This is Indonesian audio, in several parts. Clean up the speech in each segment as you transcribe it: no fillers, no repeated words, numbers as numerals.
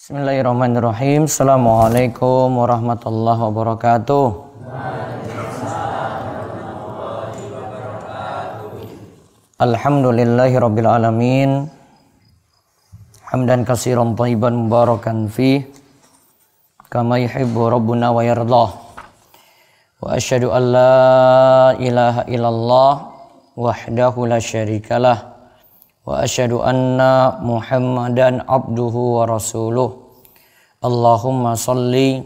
Bismillahirrahmanirrahim. Assalamualaikum warahmatullahi wabarakatuh. Alhamdulillahi rabbil alamin. Hamdan katsiran thayyiban mubarakan fi kama yuhibbu rabbuna wa yardah. Wa asyhadu an la ilaha illallah wahdahu la syarikalah. Wa asyhadu anna Muhammadan abduhu wa rasuluh. Allahumma salli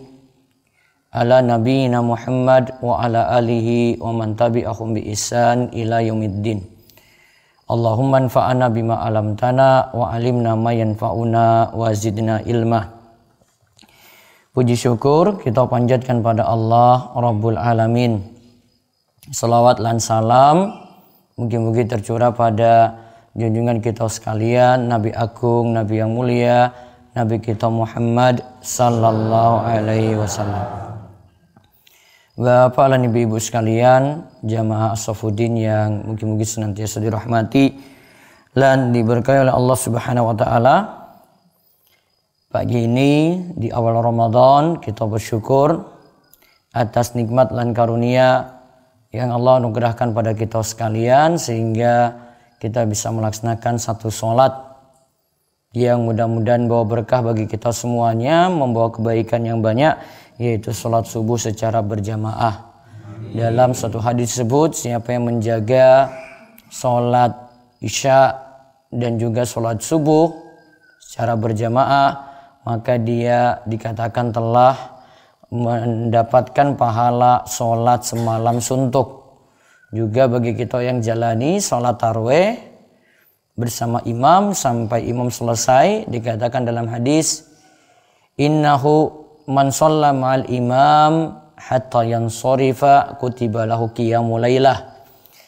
ala nabiyyina Muhammad wa ala alihi wa man tabi'ahum bi ihsan ila yaumiddin. Allahumma anfa'na bima 'allamtana wa 'allimna ma yanfa'una wa zidna ilma. Puji syukur kita panjatkan pada Allah Rabbul Alamin. Salawat lan salam mugi-mugi tercurah pada junjungan kita sekalian, Nabi Agung, Nabi yang mulia, Nabi kita Muhammad sallallahu alaihi wasallam. Bapak dan ibu-ibu sekalian, jamaah As-Safuddin yang mungkin senantiasa dirahmati dan diberkahi oleh Allah Subhanahu wa taala. Pagi ini di awal Ramadan kita bersyukur atas nikmat dan karunia yang Allah anugerahkan pada kita sekalian sehingga kita bisa melaksanakan satu sholat yang mudah-mudahan bawa berkah bagi kita semuanya, membawa kebaikan yang banyak, yaitu sholat subuh secara berjamaah. Dalam satu hadis disebut, siapa yang menjaga sholat isya dan juga sholat subuh secara berjamaah, maka dia dikatakan telah mendapatkan pahala sholat semalam suntuk. Juga bagi kita yang jalani sholat tarawih bersama imam sampai imam selesai, dikatakan dalam hadis, innahu man shalla ma'al imam hatta yansorifa kutiba lahu qiyamul lailah.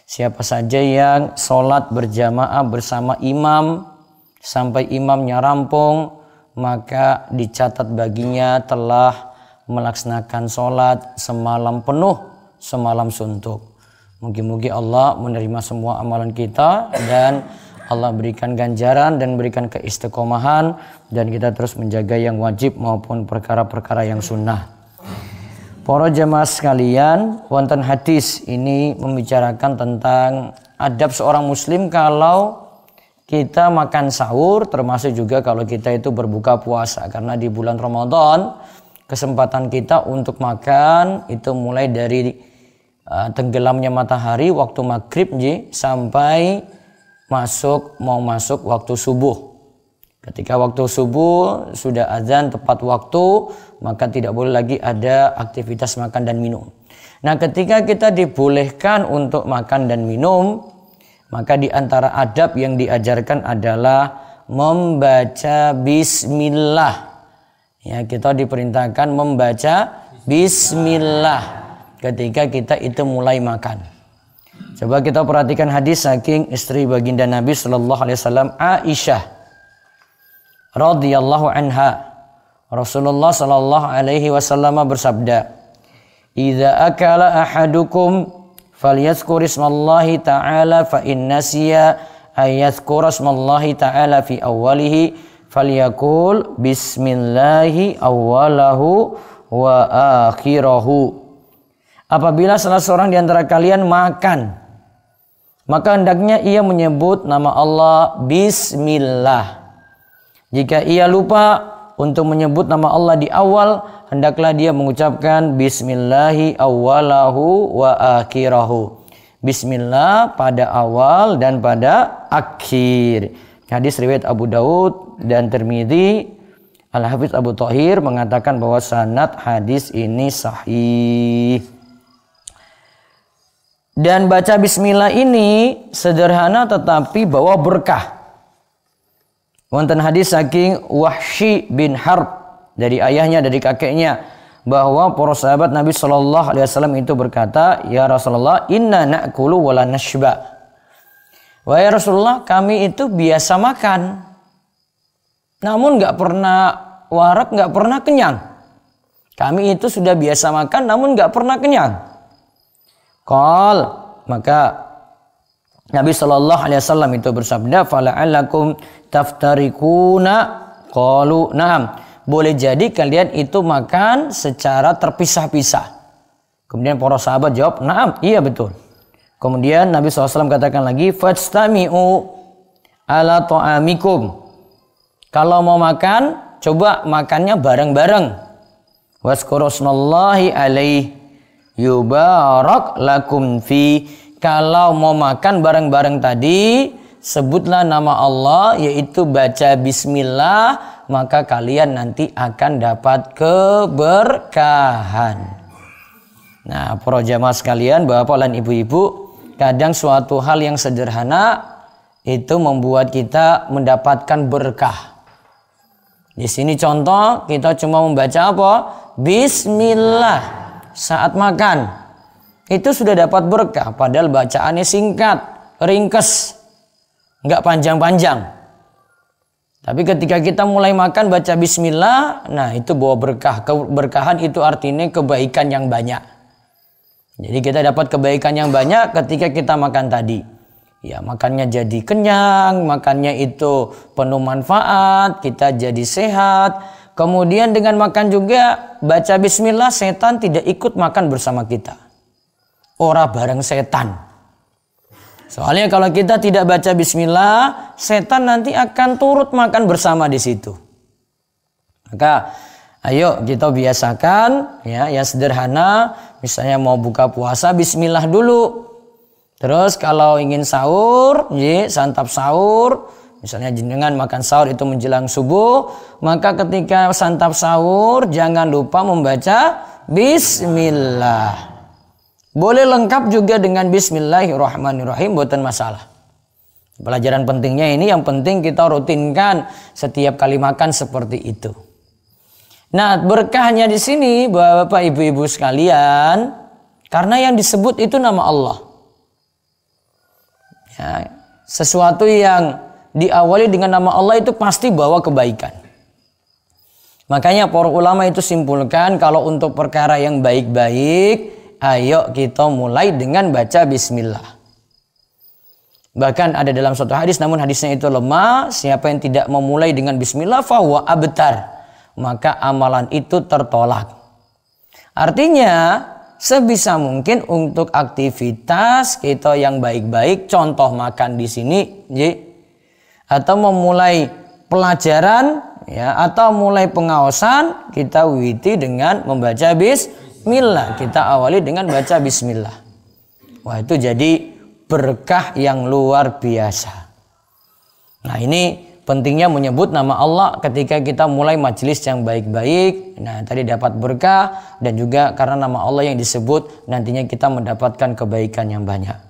Siapa saja yang sholat berjamaah bersama imam sampai imamnya rampung, maka dicatat baginya telah melaksanakan sholat semalam penuh, semalam suntuk. Mungkin Allah menerima semua amalan kita dan Allah berikan ganjaran dan berikan keistiqomahan dan kita terus menjaga yang wajib maupun perkara-perkara yang sunnah. Para jemaah sekalian, wonten hadis ini membicarakan tentang adab seorang muslim kalau kita makan sahur, termasuk juga kalau kita itu berbuka puasa, karena di bulan Ramadan kesempatan kita untuk makan itu mulai dari tenggelamnya matahari waktu maghrib sampai mau masuk waktu subuh. Ketika waktu subuh sudah azan tepat waktu, maka tidak boleh lagi ada aktivitas makan dan minum. Nah, ketika kita dibolehkan untuk makan dan minum, maka di antara adab yang diajarkan adalah membaca bismillah. Ya, kita diperintahkan membaca bismillah ketika kita itu mulai makan. Coba kita perhatikan hadis saking istri baginda Nabi sallallahu alaihi wasallam, Aisyah radhiyallahu anha. Rasulullah sallallahu alaihi wasallam bersabda, "Idza akala ahadukum falyadhkur ismallahi ta'ala fa in nasiya ayadhkur ismallahi ta'ala fi awwalihi falyaqul bismillahi awwalahu wa akhirahu." Apabila salah seorang di antara kalian makan, maka hendaknya ia menyebut nama Allah bismillah. Jika ia lupa untuk menyebut nama Allah di awal, hendaklah dia mengucapkan bismillahi awwalahu wa akhirahu. Bismillah pada awal dan pada akhir. Hadis riwayat Abu Daud dan Tirmidzi. Al-Hafiz Abu Thahir mengatakan bahwa sanad hadis ini sahih. Dan baca bismillah ini sederhana tetapi bawa berkah. Wonten hadis saking Wahsy bin Harb dari ayahnya, dari kakeknya, bahwa para sahabat Nabi sallallahu alaihi wasallam itu berkata, "Ya Rasulullah, inna na'kulu wa la nashba." Wahai Rasulullah, kami itu biasa makan, namun nggak pernah warak, nggak pernah kenyang. Kami itu sudah biasa makan, namun nggak pernah kenyang. Maka Nabi sallallahu alaihi wasallam itu bersabda, "Fala'allakum taftarikuna." Qalu, "Na'am." boleh jadi kalian itu makan secara terpisah-pisah. Kemudian para sahabat jawab, "Na'am, iya betul." Kemudian Nabi SAW katakan lagi, "Fajtami'u ala ta'amikum." Kalau mau makan, coba makannya bareng-bareng. "Waskurusnallahi alaih yubarak lakum fi." Kalau mau makan bareng-bareng tadi, sebutlah nama Allah, yaitu baca bismillah, maka kalian nanti akan dapat keberkahan. Nah, para jamaah sekalian, bapak dan ibu-ibu, kadang suatu hal yang sederhana itu membuat kita mendapatkan berkah. Di sini contoh, kita cuma membaca apa? Bismillah saat makan. Itu sudah dapat berkah, padahal bacaannya singkat, ringkes, nggak panjang-panjang. Tapi ketika kita mulai makan baca bismillah, nah itu bawa berkah. Keberkahan itu artinya kebaikan yang banyak. Jadi kita dapat kebaikan yang banyak ketika kita makan tadi. Ya, makannya jadi kenyang, makannya itu penuh manfaat, kita jadi sehat. Kemudian dengan makan juga baca bismillah, setan tidak ikut makan bersama kita. Ora bareng setan. Soalnya kalau kita tidak baca bismillah, setan nanti akan turut makan bersama di situ. Maka ayo kita biasakan ya, yang sederhana. Misalnya mau buka puasa, bismillah dulu. Terus kalau ingin sahur, santap sahur. Misalnya jenengan makan sahur itu menjelang subuh, maka ketika santap sahur jangan lupa membaca bismillah. Boleh lengkap juga dengan bismillahirrahmanirrahim, bukan masalah. Pelajaran pentingnya ini, yang penting kita rutinkan setiap kali makan seperti itu. Nah, berkahnya di sini Bapak Ibu-ibu sekalian, karena yang disebut itu nama Allah. Ya, sesuatu yang diawali dengan nama Allah itu pasti bawa kebaikan. Makanya para ulama itu simpulkan, kalau untuk perkara yang baik-baik, ayo kita mulai dengan baca bismillah. Bahkan ada dalam suatu hadis, namun hadisnya itu lemah, siapa yang tidak memulai dengan bismillah fahuwa abtar, maka amalan itu tertolak. Artinya sebisa mungkin untuk aktivitas kita yang baik-baik, contoh makan di sini, atau memulai pelajaran, ya, atau mulai pengawasan, kita witi dengan membaca bismillah. Kita awali dengan baca bismillah. Wah, itu jadi berkah yang luar biasa. Nah, ini pentingnya menyebut nama Allah ketika kita mulai majelis yang baik-baik. Nah, tadi dapat berkah, dan juga karena nama Allah yang disebut nantinya kita mendapatkan kebaikan yang banyak.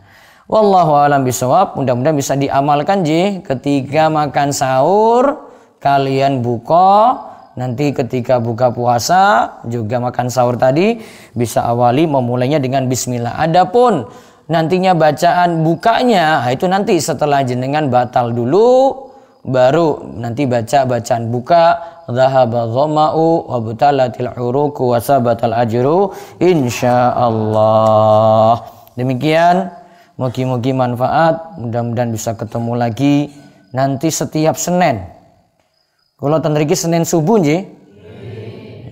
Wallahu a'lam bishawab. Mudah-mudahan bisa diamalkan ketika makan sahur, kalian buka, nanti ketika buka puasa juga makan sahur tadi bisa awali memulainya dengan bismillah. Adapun nantinya bacaan bukanya, itu nanti setelah jenengan batal dulu, baru nanti baca bacaan buka, dhahaba dhama'u wa butalatil uruku wa sabatal ajru insyaallah. Demikian, mugi-mugi manfaat, mudah-mudahan bisa ketemu lagi nanti setiap Senin. Kalau tenriki Senin subuh ya,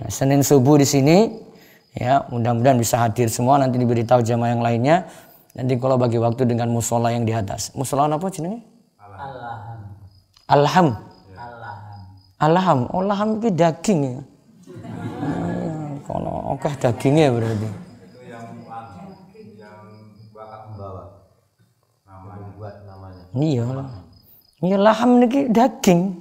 Senin subuh di sini ya, mudah-mudahan bisa hadir semua, nanti diberitahu jamaah yang lainnya. Nanti kalau bagi waktu dengan musola yang di atas. Musola apa jenenge? Alham. Alham. Oh, laham itu daging ya. Kalau oke dagingnya berarti. Itu yang bakat membawa. Namanya buat namanya. Iya. Iya, laham niki daging.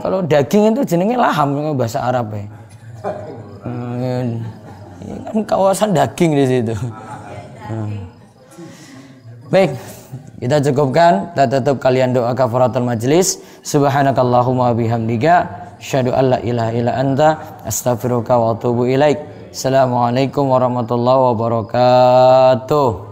Kalau daging itu jenenge laham bahasa Arab ya. Kan kawasan daging di situ. Baik, kita cukupkan. Kita tutup kalian doa kafaratul majlis. Subhanakallahumma bihamdika, asyhadu an la ilaha illa anta, astaghfiruka wa atubu ilaik. Assalamualaikum warahmatullahi wabarakatuh.